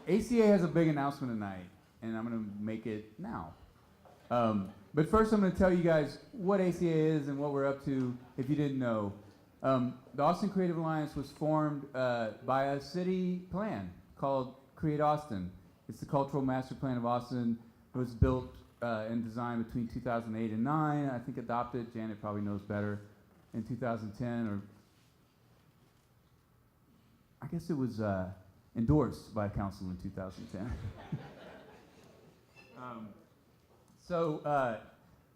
ACA has a big announcement tonight, and I'm going to make it now. But first I'm going to tell you guys what ACA is and what we're up to, if you didn't know. The Austin Creative Alliance was formed by a city plan called Create Austin. It's the cultural master plan of Austin. It was built and designed between 2008 and 2009. I think adopted, Janet probably knows better, in 2010, or I guess it was endorsed by council in 2010.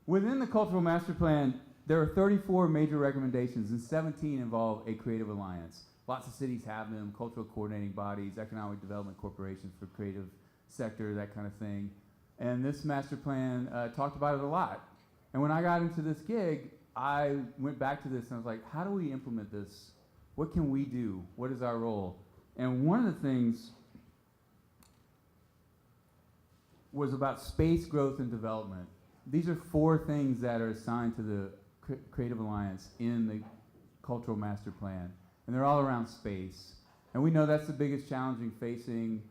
Within the cultural master plan, there are 34 major recommendations, and 17 involve a creative alliance. Lots of cities have them: cultural coordinating bodies, economic development corporations for creative sector, that kind of thing. And this master plan talked about it a lot. And when I got into this gig, I went back to this and I was like, how do we implement this? What can we do? What is our role? And one of the things was about space growth and development. These are 4 things that are assigned to the Creative Alliance in the Cultural Master Plan. And they're all around space. And we know that's the biggest challenge facing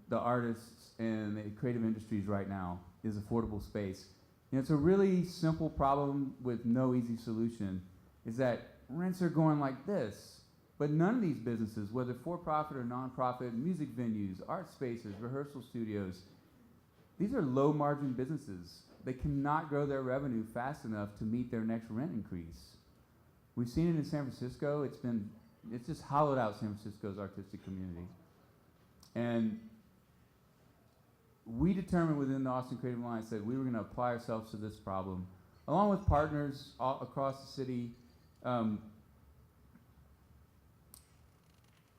the artists and the creative industries right now, is affordable space. And it's a really simple problem with no easy solution, is that rents are going like this. But none of these businesses, whether for-profit or non-profit, music venues, art spaces, rehearsal studios, these are low-margin businesses. They cannot grow their revenue fast enough to meet their next rent increase. We've seen it in San Francisco. It's just hollowed out San Francisco's artistic community. And we determined within the Austin Creative Alliance that we were going to apply ourselves to this problem, along with partners all across the city,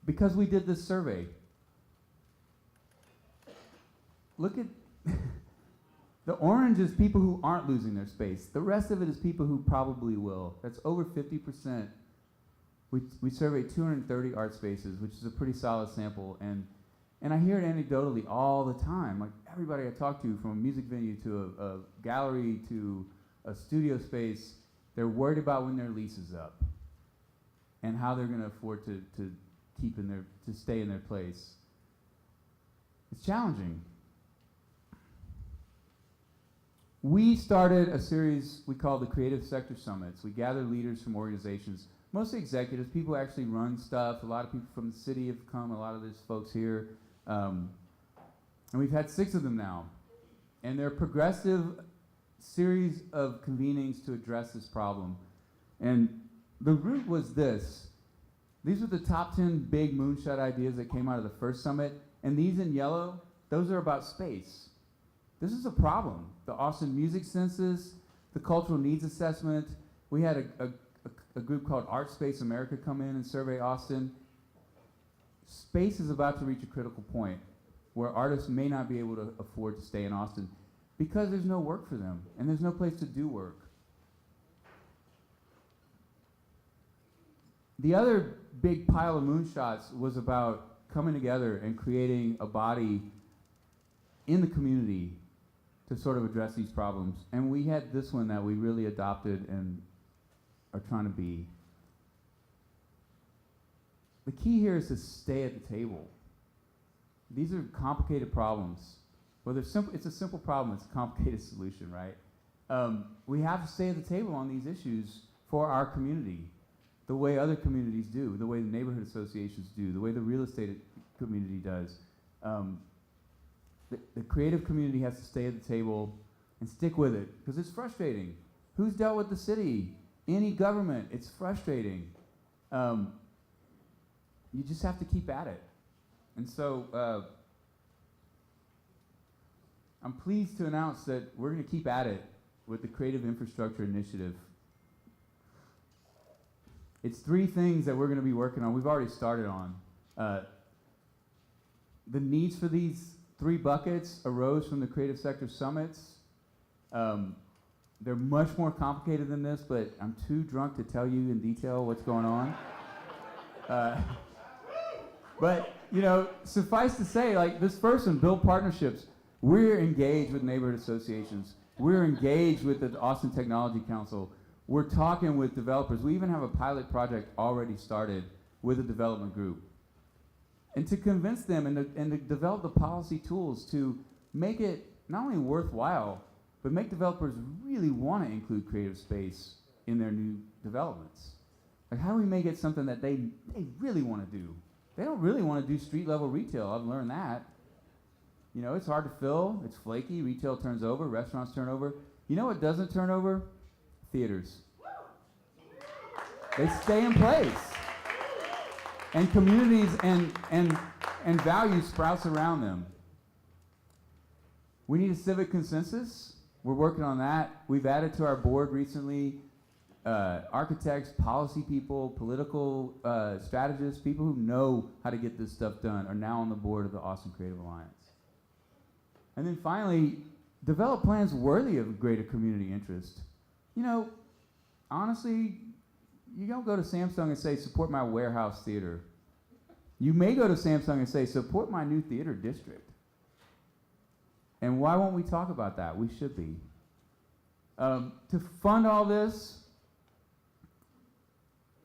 because we did this survey. Look at the orange is people who aren't losing their space. The rest of it is people who probably will. That's over 50%. We surveyed 230 art spaces, which is a pretty solid sample. And I hear it anecdotally all the time. Like everybody I talk to, from a music venue to a gallery to a studio space, they're worried about when their lease is up and how they're going to afford to stay in their place. It's challenging. We started a series we call the Creative Sector Summits. We gather leaders from organizations, mostly executives, people who actually run stuff. A lot of people from the city have come, a lot of these folks here. And we've had 6 of them now. And they're a progressive series of convenings to address this problem. And the root was this. These are the top 10 big moonshot ideas that came out of the first summit. And these in yellow, those are about space. This is a problem. The Austin Music Census, the Cultural Needs Assessment. We had a group called Art Space America come in and survey Austin. Space is about to reach a critical point where artists may not be able to afford to stay in Austin because there's no work for them and there's no place to do work. The other big pile of moonshots was about coming together and creating a body in the community to sort of address these problems. And we had this one that we really adopted and are trying to be. The key here is to stay at the table. These are complicated problems. Well, it's a simple problem, it's a complicated solution, right? We have to stay at the table on these issues for our community, the way other communities do, the way the neighborhood associations do, the way the real estate community does. The creative community has to stay at the table and stick with it, because it's frustrating. Who's dealt with the city? Any government, it's frustrating. You just have to keep at it. And so I'm pleased to announce that we're going to keep at it with the Creative Infrastructure Initiative. It's 3 things that we're going to be working on. We've already started on. The needs for these 3 buckets arose from the Creative Sector Summits. They're much more complicated than this, but I'm too drunk to tell you in detail what's going on. But, you know, suffice to say, like this first one, build partnerships. We're engaged with neighborhood associations. We're engaged with the Austin Technology Council. We're talking with developers. We even have a pilot project already started with a development group. and to convince them and to develop the policy tools to make it not only worthwhile, but make developers really want to include creative space in their new developments. Like, how do we make it something that they really want to do? They don't really want to do street level retail. I've learned that. You know, it's hard to fill, it's flaky, retail turns over, restaurants turn over. You know what doesn't turn over? Theaters. They stay in place. And communities and values sprouts around them. We need a civic consensus. We're working on that. We've added to our board recently architects, policy people, political strategists, people who know how to get this stuff done are now on the board of the Austin Creative Alliance. And then finally, develop plans worthy of greater community interest. You know, honestly, you don't go to Samsung and say, support my warehouse theater. You may go to Samsung and say, support my new theater district. And why won't we talk about that? We should be. To fund all this,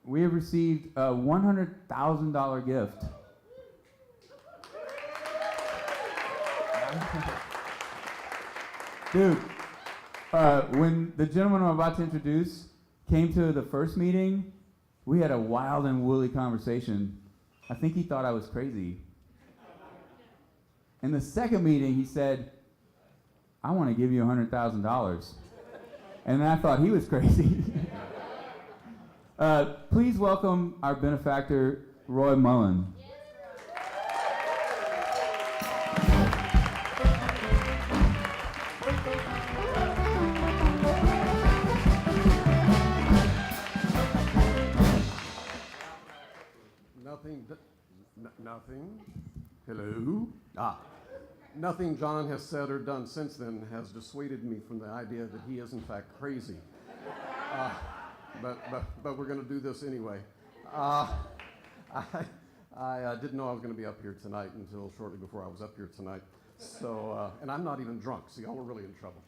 we have received a $100,000 gift. Dude, when the gentleman I'm about to introduce came to the first meeting, we had a wild and woolly conversation. I think he thought I was crazy. In the second meeting, he said, I want to give you $100,000. And then I thought he was crazy. Please welcome our benefactor, Roy Mullin. Nothing. Hello? Nothing John has said or done since then has dissuaded me from the idea that he is in fact crazy. But we're going to do this anyway. I didn't know I was going to be up here tonight until shortly before I was up here tonight. So, and I'm not even drunk, so y'all are really in trouble.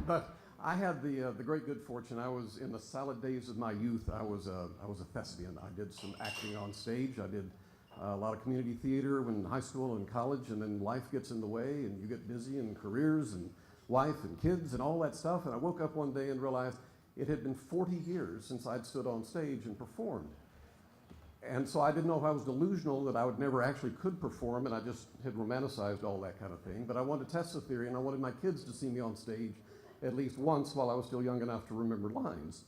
But I had the great good fortune. I was in the salad days of my youth. I was a thespian. I did some acting on stage. I did a lot of community theater when in high school and college, and then life gets in the way, and you get busy in careers and wife and kids and all that stuff. And I woke up one day and realized it had been 40 years since I'd stood on stage and performed. And so I didn't know if I was delusional that I would never actually could perform, and I just had romanticized all that kind of thing. But I wanted to test the theory, and I wanted my kids to see me on stage at least once while I was still young enough to remember lines.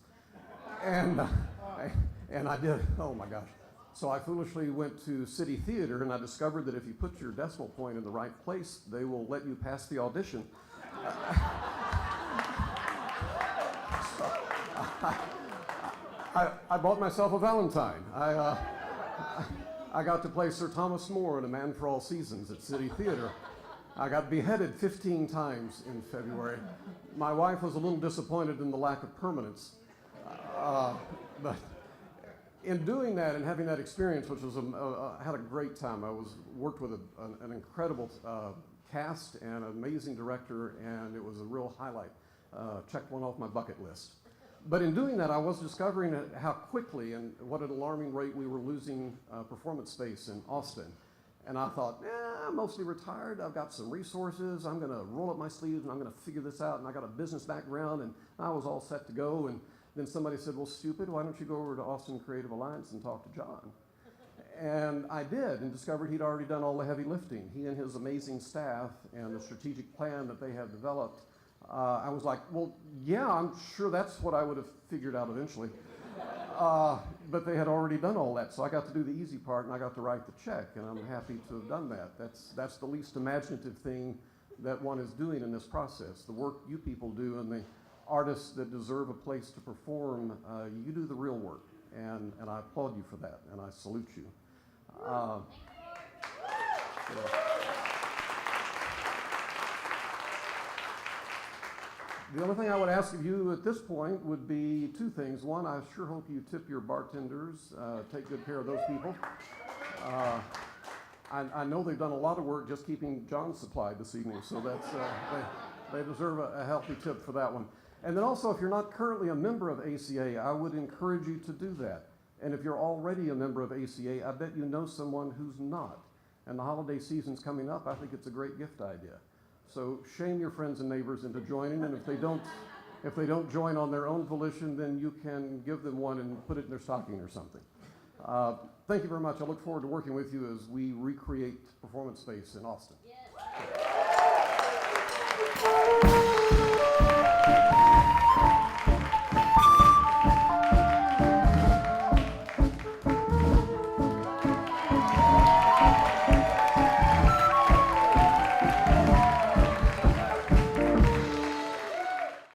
And I did. Oh my gosh. So I foolishly went to City Theater, and I discovered that if you put your decimal point in the right place, they will let you pass the audition. I bought myself a Valentine. I got to play Sir Thomas More in A Man for All Seasons at City Theater. I got beheaded 15 times in February. My wife was a little disappointed in the lack of permanence. But in doing that and having that experience, which was I had a great time. I worked with an incredible cast and an amazing director, and it was a real highlight. Checked one off my bucket list. But in doing that, I was discovering how quickly and what an alarming rate we were losing performance space in Austin. And I thought, I'm mostly retired. I've got some resources. I'm going to roll up my sleeves and I'm going to figure this out. And I got a business background, and I was all set to go. And then somebody said, well, stupid, why don't you go over to Austin Creative Alliance and talk to John? And I did, and discovered he'd already done all the heavy lifting. He and his amazing staff and the strategic plan that they had developed. I was like, well, yeah, I'm sure that's what I would have figured out eventually. But they had already done all that, so I got to do the easy part, and I got to write the check, and I'm happy to have done that. That's the least imaginative thing that one is doing in this process. The work you people do and the artists that deserve a place to perform, you do the real work, and I applaud you for that, and I salute you. The only thing I would ask of you at this point would be two things. One, I sure hope you tip your bartenders, take good care of those people. I know they've done a lot of work just keeping John supplied this evening, so that's they deserve a healthy tip for that one. And then also, if you're not currently a member of ACA, I would encourage you to do that. And if you're already a member of ACA, I bet you know someone who's not. And the holiday season's coming up, I think it's a great gift idea. So shame your friends and neighbors into joining, and if they don't join on their own volition, then you can give them one and put it in their stocking or something. Thank you very much. I look forward to working with you as we recreate performance space in Austin. Yes.